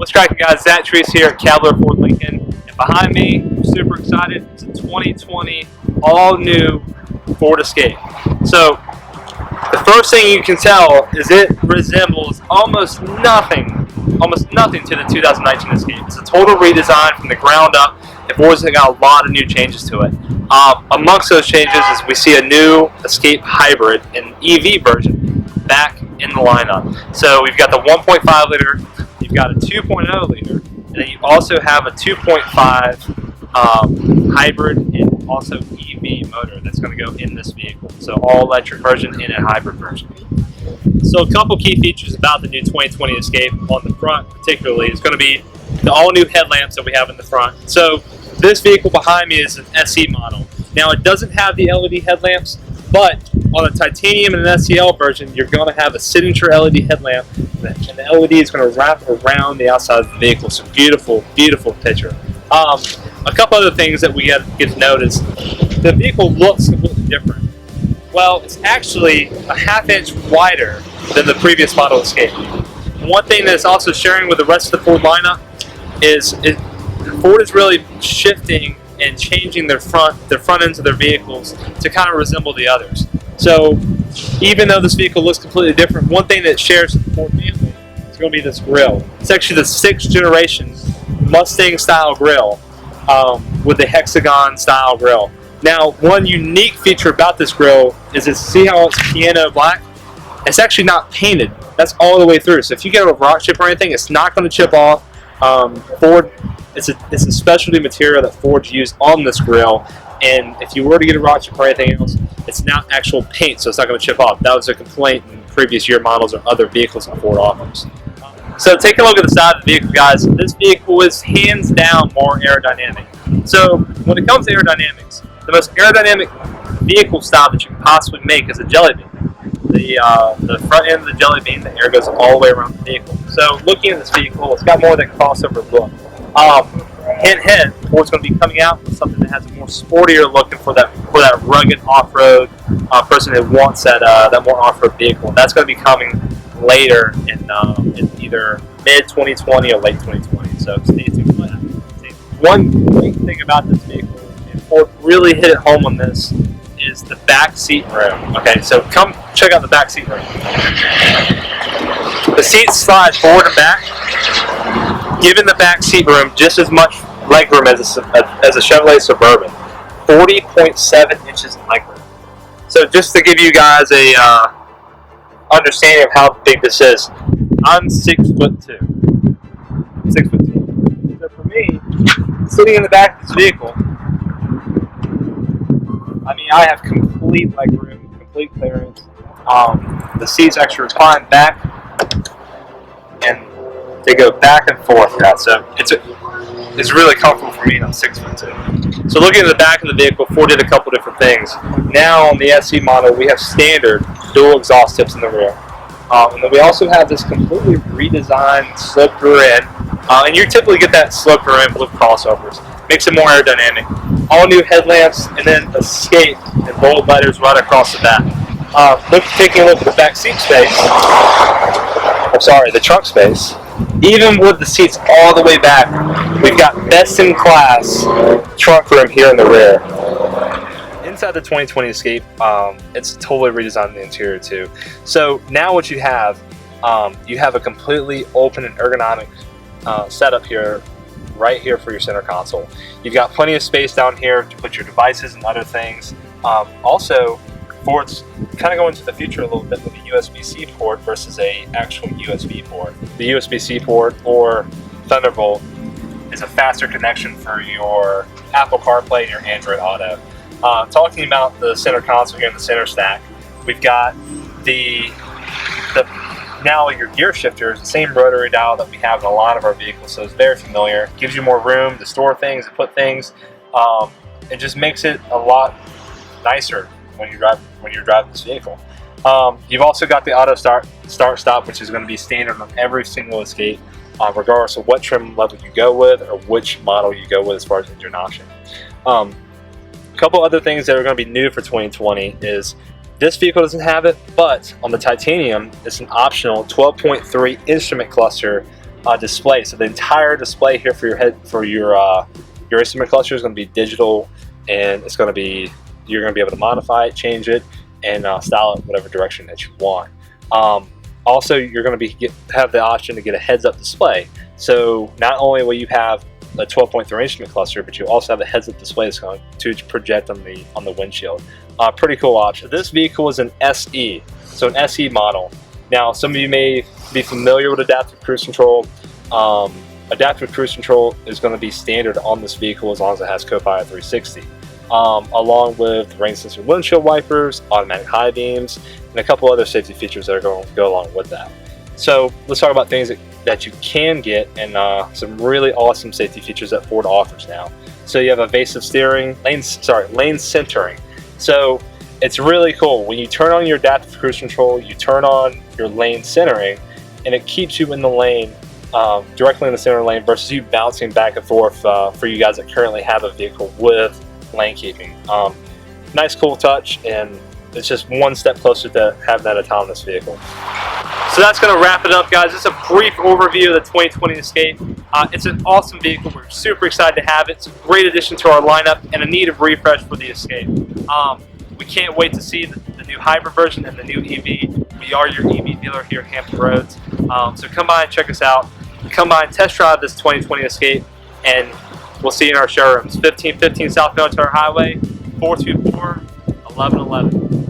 What's cracking, guys? Zach Treese here at Cavalier Ford Lincoln, and behind me, I'm super excited. It's a 2020 all-new Ford Escape. So the first thing you can tell is it resembles almost nothing to the 2019 Escape. It's a total redesign from the ground up, and Ford's got a lot of new changes to it. Amongst those changes is we see a new Escape Hybrid, an EV version, back in the lineup. So we've got the 1.5 liter, you've got a 2.0 liter, and then you also have a 2.5 hybrid and also EV motor that's going to go in this vehicle. So all electric version and a hybrid version. So a couple key features about the new 2020 Escape on the front particularly is going to be the all new headlamps that we have in the front. So this vehicle behind me is an SE model. Now it doesn't have the LED headlamps, but on a titanium and an SEL version, you're going to have a signature LED headlamp, and the LED is going to wrap around the outside of the vehicle. So beautiful, beautiful picture. A couple other things that we get to notice. The vehicle looks completely different. Well, it's actually a ½ inch wider than the previous model Escape. One thing that it's also sharing with the rest of the Ford lineup is Ford is really shifting and changing their front ends of their vehicles to kind of resemble the others. So even though this vehicle looks completely different, one thing that it shares with the Ford family is going to be this grille. It's actually the 6th generation Mustang style grille with the hexagon style grille. Now, one unique feature about this grille is see how it's piano black? It's actually not painted. That's all the way through. So if you get a rock chip or anything, it's not going to chip off. Ford, it's a specialty material that Ford's used on this grille, and if you were to get a rock chip or anything else, it's not actual paint, so it's not going to chip off. That was a complaint in previous year models or other vehicles that Ford offers. So take a look at the side of the vehicle, guys. This vehicle is hands down more aerodynamic. So when it comes to aerodynamics, the most aerodynamic vehicle style that you can possibly make is a jelly bean. The front end of the jelly bean, the air goes all the way around the vehicle. So looking at this vehicle, it's got more of that crossover look. Hint, Ford's going to be coming out with something that has a more sportier look for that rugged off-road person who wants that more off-road vehicle. That's going to be coming later in either mid-2020 or late 2020. So stay tuned for that. One great thing about this vehicle, and Ford really hit it home on this, is the back seat room. Okay, so come check out the back seat room. The seats slide forward and back, giving the back seat room just as much legroom as a Chevrolet Suburban. 40.7 inches of legroom. So just to give you guys a understanding of how big this is, I'm 6'2". 6'2". So for me, sitting in the back of this vehicle, I mean, I have complete legroom, complete clearance. The seats actually recline back, and they go back and forth. So it's really comfortable for me, and I'm 6'2". So looking at the back of the vehicle, Ford did a couple different things. Now on the SE model, we have standard dual exhaust tips in the rear. And then we also have this completely redesigned sloped rear end. And you typically get that sloped rear end with crossovers. Makes it more aerodynamic. All new headlamps, and then Escape in bold letters right across the back. Taking a look at the back seat space. The trunk space. Even with the seats all the way back, we've got best-in-class trunk room here in the rear. Inside the 2020 Escape, it's totally redesigned the interior too. So now what you have a completely open and ergonomic setup here, right here for your center console. You've got plenty of space down here to put your devices and other things. Also, Ford's kind of going to the future a little bit with a USB-C port versus a actual USB port. The USB-C port or Thunderbolt is a faster connection for your Apple CarPlay and your Android Auto. Talking about the center console here in the center stack, we've got now your gear shifter is the same rotary dial that we have in a lot of our vehicles, so it's very familiar. Gives you more room to store things, to put things. It just makes it a lot nicer when you're driving this vehicle. You've also got the auto start stop, which is going to be standard on every single Escape, regardless of what trim level you go with or which model you go with as far as engine option. A couple other things that are going to be new for 2020 is this vehicle doesn't have it, but on the Titanium, it's an optional 12.3 instrument cluster display. So the entire display here for your instrument cluster is going to be digital, and it's going to be, you're going to be able to modify it, change it, and style it whatever direction that you want. Also, you're going to have the option to get a heads-up display. So not only will you have a 12.3 instrument cluster, but you also have a heads-up display that's going to project on the windshield. Pretty cool option. This vehicle is an SE, so an SE model. Now, some of you may be familiar with adaptive cruise control. Adaptive cruise control is going to be standard on this vehicle as long as it has Copilot 360, along with rain sensor windshield wipers, automatic high beams, and a couple other safety features that are going to go along with that. So let's talk about things that you can get, and some really awesome safety features that Ford offers now. So you have evasive steering, lane centering. So it's really cool. When you turn on your adaptive cruise control, you turn on your lane centering, and it keeps you in the lane, directly in the center lane, versus you bouncing back and forth for you guys that currently have a vehicle with lane keeping. Nice, cool touch, and it's just one step closer to having that autonomous vehicle. So that's going to wrap it up, guys. It's a brief overview of the 2020 Escape. It's an awesome vehicle. We're super excited to have it. It's a great addition to our lineup and a need of refresh for the Escape. We can't wait to see the new hybrid version and the new EV. We are your EV dealer here at Hampton Roads. So come by and check us out. Come by and test drive this 2020 Escape, and we'll see you in our showrooms. 1515 South Military Highway, 424-1111.